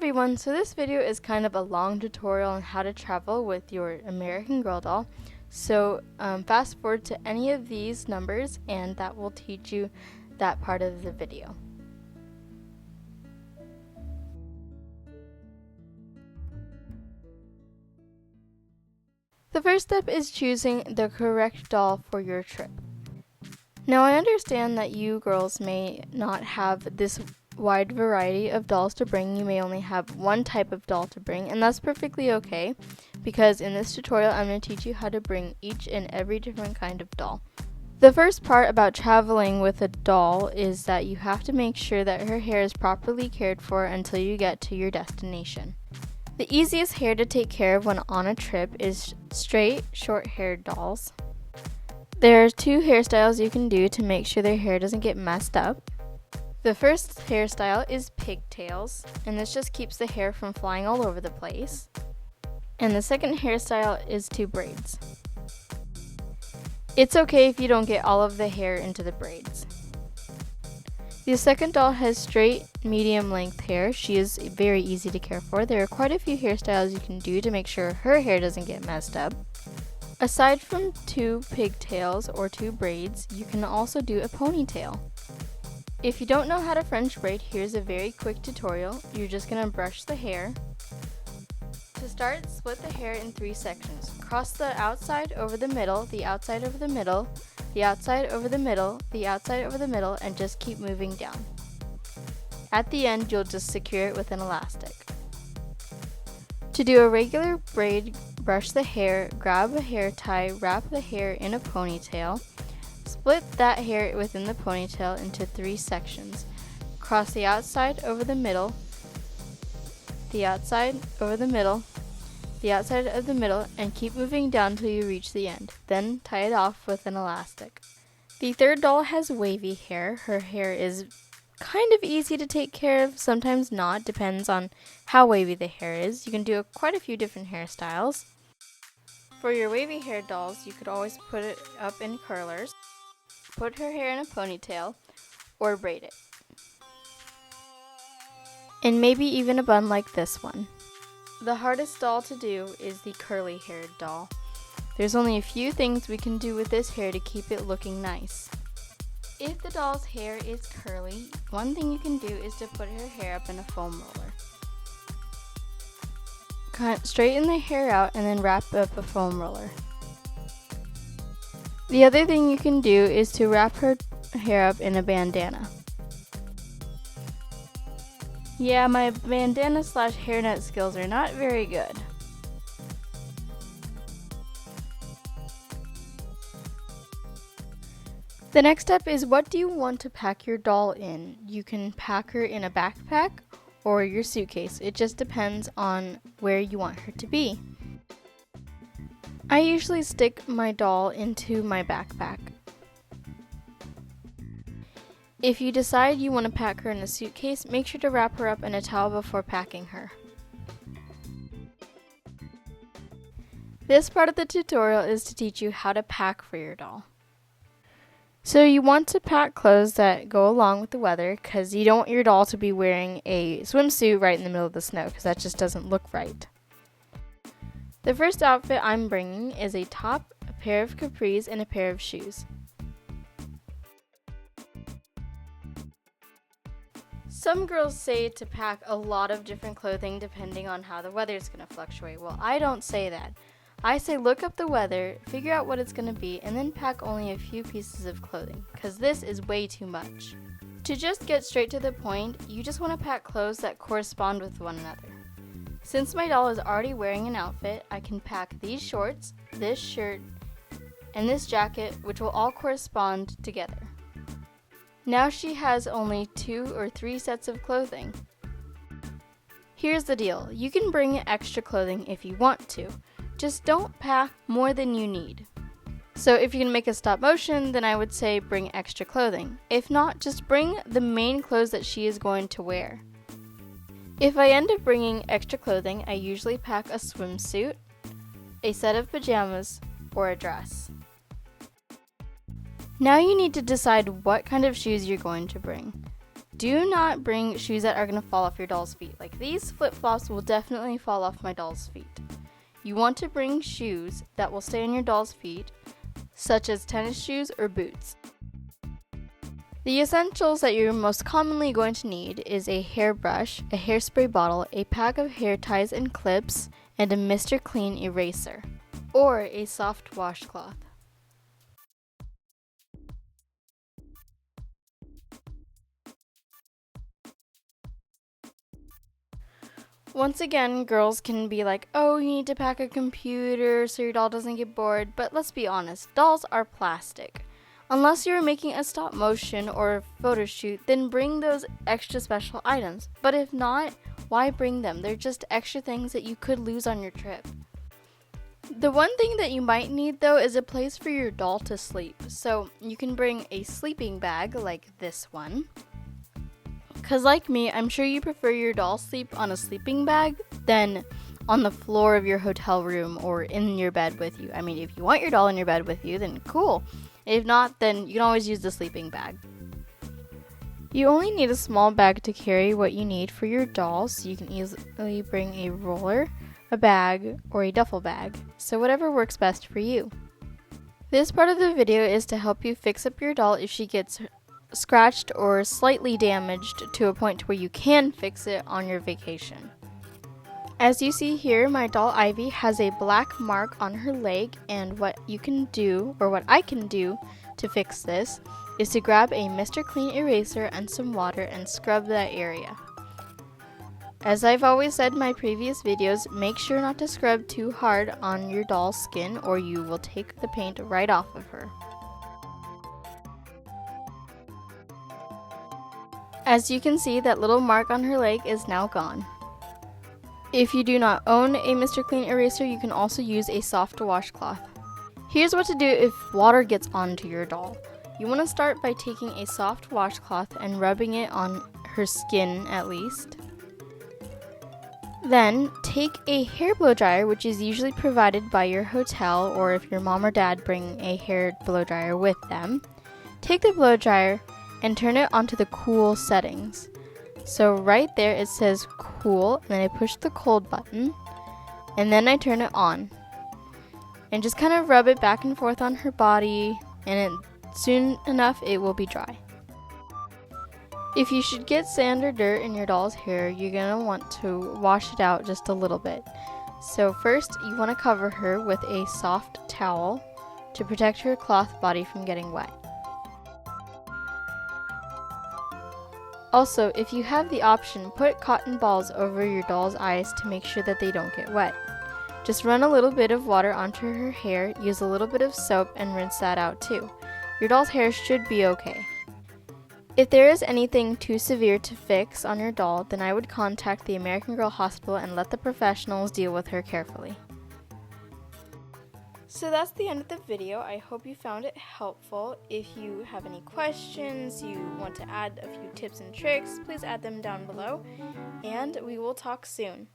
everyone, so this video is kind of a long tutorial on how to travel with your American Girl doll. So fast forward to any of these numbers and that will teach you that part of the video. The first step is choosing the correct doll for your trip. Now I understand that you girls may not have this wide variety of dolls to bring. You may only have one type of doll to bring, and that's perfectly okay because in this tutorial I'm going to teach you how to bring each and every different kind of doll. The first part about traveling with a doll is that you have to make sure that her hair is properly cared for until you get to your destination. The easiest hair to take care of when on a trip is straight, short-haired dolls. There are two hairstyles you can do to make sure their hair doesn't get messed up. The first hairstyle is pigtails, and this just keeps the hair from flying all over the place. And the second hairstyle is two braids. It's okay if you don't get all of the hair into the braids. The second doll has straight, medium length hair. She is very easy to care for. There are quite a few hairstyles you can do to make sure her hair doesn't get messed up. Aside from two pigtails or two braids, you can also do a ponytail. If you don't know how to French braid, here's a very quick tutorial. You're just going to brush the hair. To start, split the hair in 3 sections. Cross the outside over the middle, the outside over the middle, the outside over the middle, the outside over the middle, and just keep moving down. At the end, you'll just secure it with an elastic. To do a regular braid, brush the hair, grab a hair tie, wrap the hair in a ponytail. Split that hair within the ponytail into 3 sections. Cross the outside over the middle, the outside over the middle, the outside of the middle, and keep moving down till you reach the end. Then tie it off with an elastic. The third doll has wavy hair. Her hair is kind of easy to take care of, sometimes not, depends on how wavy the hair is. You can do quite a few different hairstyles. For your wavy hair dolls, you could always put it up in curlers, put her hair in a ponytail, or braid it. And maybe even a bun like this one. The hardest doll to do is the curly haired doll. There's only a few things we can do with this hair to keep it looking nice. If the doll's hair is curly, one thing you can do is to put her hair up in a foam roller. Straighten the hair out and then wrap up a foam roller. The other thing you can do is to wrap her hair up in a bandana. Yeah, my bandana / hairnet skills are not very good. The next step is, what do you want to pack your doll in? You can pack her in a backpack or your suitcase. It just depends on where you want her to be. I usually stick my doll into my backpack. If you decide you want to pack her in a suitcase, make sure to wrap her up in a towel before packing her. This part of the tutorial is to teach you how to pack for your doll. So you want to pack clothes that go along with the weather, because you don't want your doll to be wearing a swimsuit right in the middle of the snow, because that just doesn't look right. The first outfit I'm bringing is a top, a pair of capris, and a pair of shoes. Some girls say to pack a lot of different clothing depending on how the weather is going to fluctuate. Well, I don't say that. I say look up the weather, figure out what it's going to be, and then pack only a few pieces of clothing, because this is way too much. To just get straight to the point, you just want to pack clothes that correspond with one another. Since my doll is already wearing an outfit, I can pack these shorts, this shirt, and this jacket, which will all correspond together. Now she has only 2 or 3 sets of clothing. Here's the deal, you can bring extra clothing if you want to. Just don't pack more than you need. So if you can make a stop motion, then I would say bring extra clothing. If not, just bring the main clothes that she is going to wear. If I end up bringing extra clothing, I usually pack a swimsuit, a set of pajamas, or a dress. Now you need to decide what kind of shoes you're going to bring. do not bring shoes that are going to fall off your doll's feet. Like these flip-flops will definitely fall off my doll's feet. You want to bring shoes that will stay on your doll's feet, such as tennis shoes or boots. The essentials that you're most commonly going to need is a hairbrush, a hairspray bottle, a pack of hair ties and clips, and a Mr. Clean eraser, or a soft washcloth. Once again, girls can be like, oh, you need to pack a computer so your doll doesn't get bored, but let's be honest, dolls are plastic. Unless you're making a stop motion or a photo shoot, then bring those extra special items. But if not, why bring them? They're just extra things that you could lose on your trip. The one thing that you might need though is a place for your doll to sleep. So you can bring a sleeping bag like this one. Cause like me, I'm sure you prefer your doll sleep on a sleeping bag than on the floor of your hotel room or in your bed with you. I mean, if you want your doll in your bed with you, then cool. If not, then you can always use the sleeping bag. You only need a small bag to carry what you need for your doll, so you can easily bring a roller, a bag, or a duffel bag, so whatever works best for you. This part of the video is to help you fix up your doll if she gets scratched or slightly damaged to a point where you can fix it on your vacation. As you see here, my doll Ivy has a black mark on her leg, and what you can do, or what I can do to fix this, is to grab a Mr. Clean eraser and some water and scrub that area. As I've always said in my previous videos, make sure not to scrub too hard on your doll's skin or you will take the paint right off of her. As you can see, that little mark on her leg is now gone. If you do not own a Mr. Clean eraser, you can also use a soft washcloth. Here's what to do if water gets onto your doll. You want to start by taking a soft washcloth and rubbing it on her skin at least. Then take a hair blow dryer, which is usually provided by your hotel, or if your mom or dad bring a hair blow dryer with them. Take the blow dryer and turn it onto the cool settings. So right there it says cool, and then I push the cold button, and then I turn it on. And just kind of rub it back and forth on her body, and soon enough it will be dry. If you should get sand or dirt in your doll's hair, you're going to want to wash it out just a little bit. So first you want to cover her with a soft towel to protect her cloth body from getting wet. Also, if you have the option, put cotton balls over your doll's eyes to make sure that they don't get wet. Just run a little bit of water onto her hair, use a little bit of soap, and rinse that out too. Your doll's hair should be okay. If there is anything too severe to fix on your doll, then I would contact the American Girl Hospital and let the professionals deal with her carefully. So that's the end of the video. I hope you found it helpful. If you have any questions, you want to add a few tips and tricks, please add them down below, and we will talk soon.